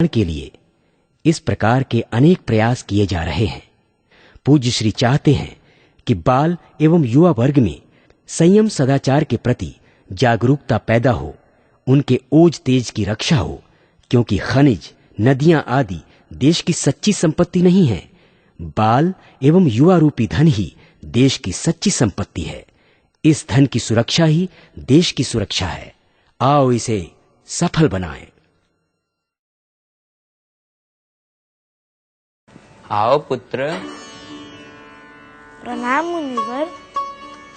के लिए इस प्रकार के अनेक प्रयास किए जा रहे हैं। पूज्य श्री चाहते हैं कि बाल एवं युवा वर्ग में संयम सदाचार के प्रति जागरूकता पैदा हो, उनके ओज तेज की रक्षा हो, क्योंकि खनिज, नदियां आदि देश की सच्ची संपत्ति नहीं है। बाल एवं युवा रूपी धन ही देश की सच्ची संपत्ति है। इस धन की सुरक्षा ही देश की सुरक्षा है। आओ इसे सफल बनाएं। आओ पुत्र। प्रणाम मुनिवर।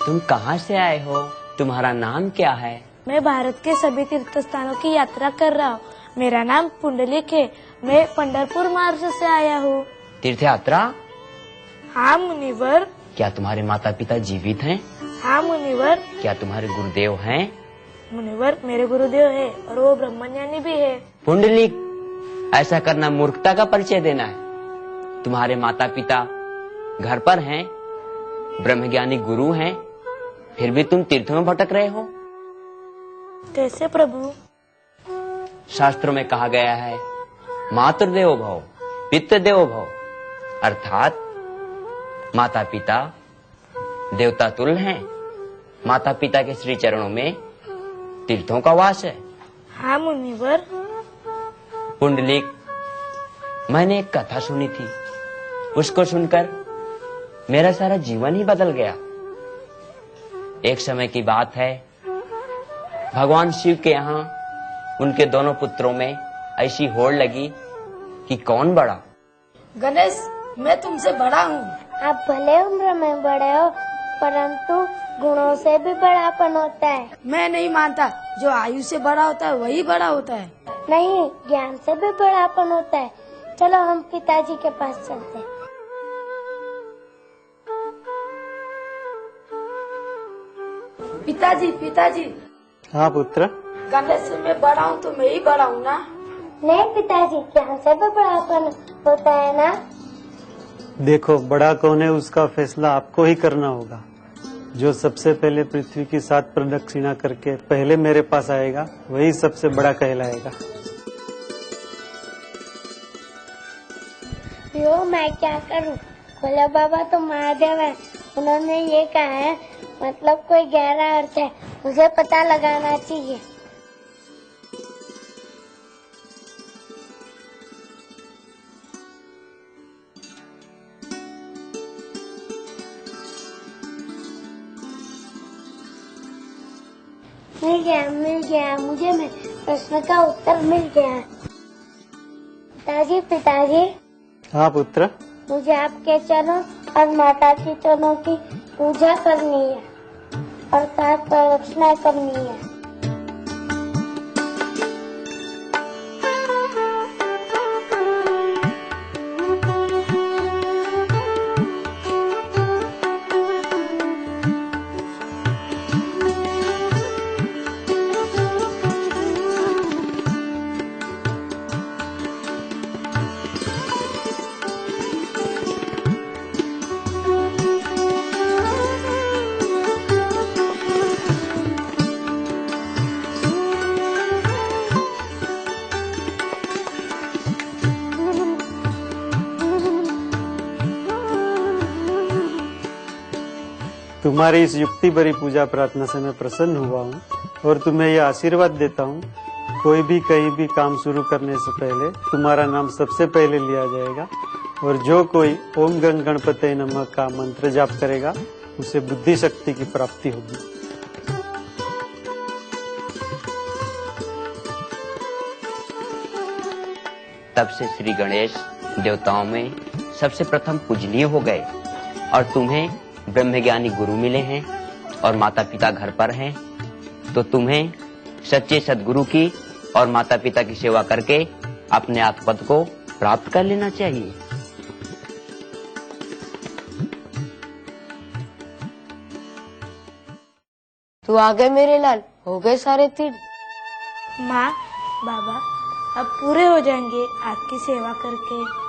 तुम कहाँ से आए हो? तुम्हारा नाम क्या है? मैं भारत के सभी तीर्थ स्थानों की यात्रा कर रहा हूँ। मेरा नाम पुंडलिक है। मैं पंढरपुर मार्ग से आया हूँ। तीर्थ यात्रा? हाँ मुनिवर। क्या तुम्हारे माता पिता जीवित हैं? हाँ मुनिवर। क्या तुम्हारे गुरुदेव हैं? मुनिवर, मेरे गुरुदेव है और वो ब्रह्मज्ञानी भी है। पुंडलिक, ऐसा करना मूर्खता का परिचय देना है। तुम्हारे माता पिता घर पर हैं, ब्रह्मज्ञानी गुरु हैं, फिर भी तुम तीर्थों में भटक रहे हो। कैसे प्रभु? शास्त्रों में कहा गया है, मातृदेवो भव, पितृदेवो भव, अर्थात माता पिता देवता तुल्य हैं। माता पिता के श्री चरणों में तीर्थों का वास है। हाँ मुनिवर। पुंडलिक, मैंने एक कथा सुनी थी, उसको सुनकर मेरा सारा जीवन ही बदल गया। एक समय की बात है, भगवान शिव के यहाँ उनके दोनों पुत्रों में ऐसी होड़ लगी कि कौन बड़ा। गणेश, मैं तुमसे बड़ा हूँ। आप भले उम्र में बड़े हो, परंतु गुणों से भी बड़ापन होता है। मैं नहीं मानता, जो आयु से बड़ा होता है वही बड़ा होता है। नहीं, ज्ञान से भी बड़ापन होता है। चलो हम पिताजी के पास चलते हैं। पिताजी, पिताजी। हाँ पुत्र। गणेश से मैं बड़ा हूँ तो मैं ही बड़ा हूँ ना? नहीं पिताजी, ज्ञान से भी बड़ापन होता है ना। देखो, बड़ा कौन है उसका फैसला आपको ही करना होगा। जो सबसे पहले पृथ्वी की 7 प्रदक्षिणा करके पहले मेरे पास आएगा वही सबसे बड़ा कहलाएगा। यो, मैं क्या करूं? भोले बाबा तो महादेव है, उन्होंने ये कहा है, मतलब कोई गहरा अर्थ है, मुझे पता लगाना चाहिए। मिल गया, मुझे प्रश्न का उत्तर मिल गया। पिताजी, पिताजी। हाँ पुत्र। मुझे आपके चरणों और माता के चरणों की पूजा करनी है और 7 प्रदक्षिणा करनी है। तुम्हारी इस युक्ति भरी पूजा प्रार्थना से मैं प्रसन्न हुआ हूँ और तुम्हें यह आशीर्वाद देता हूँ, कोई भी कहीं भी काम शुरू करने से पहले तुम्हारा नाम सबसे पहले लिया जाएगा और जो कोई ओम गण गणपते नमः का मंत्र जाप करेगा उसे बुद्धि शक्ति की प्राप्ति होगी। तब से श्री गणेश देवताओं में सबसे प्रथम पूजनीय हो गए और तुम्हें ब्रह्मज्ञानी गुरु मिले हैं और माता पिता घर पर हैं, तो तुम्हें सच्चे सद्गुरु की और माता पिता की सेवा करके अपने आत्मपद को प्राप्त कर लेना चाहिए। तू आ गए मेरे लाल, हो गए सारे तीर्थ? माँ, बाबा, अब पूरे हो जाएंगे आपकी सेवा करके।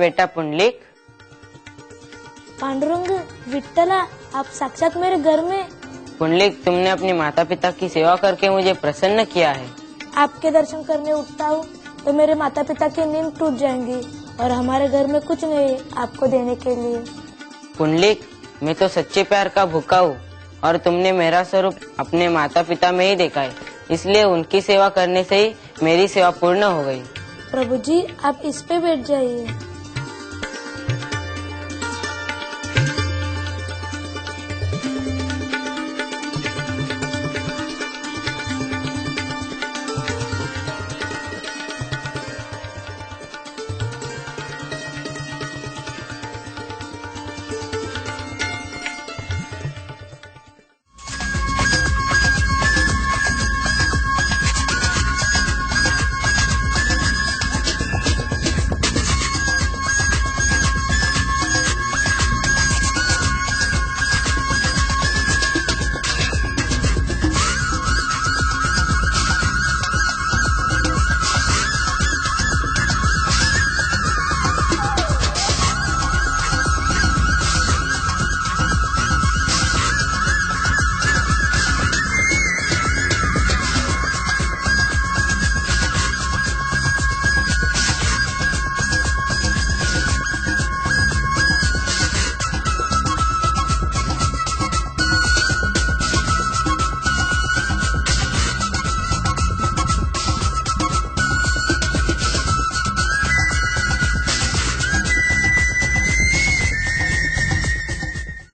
बेटा पुंडलिक। पांडुरंग, विठ्ठला, आप साक्षात मेरे घर में। पुंडलिक, तुमने अपने माता पिता की सेवा करके मुझे प्रसन्न किया है। आपके दर्शन करने उठता हूँ तो मेरे माता पिता की नींद टूट जाएंगी और हमारे घर में कुछ नहीं है आपको देने के लिए। पुंडलिक, मैं तो सच्चे प्यार का भूखा हूँ और तुमने मेरा स्वरूप अपने माता पिता में ही देखा है, इसलिए उनकी सेवा करने से ही मेरी सेवा पूर्ण हो गई। प्रभु जी, आप इस पे बैठ जाइए।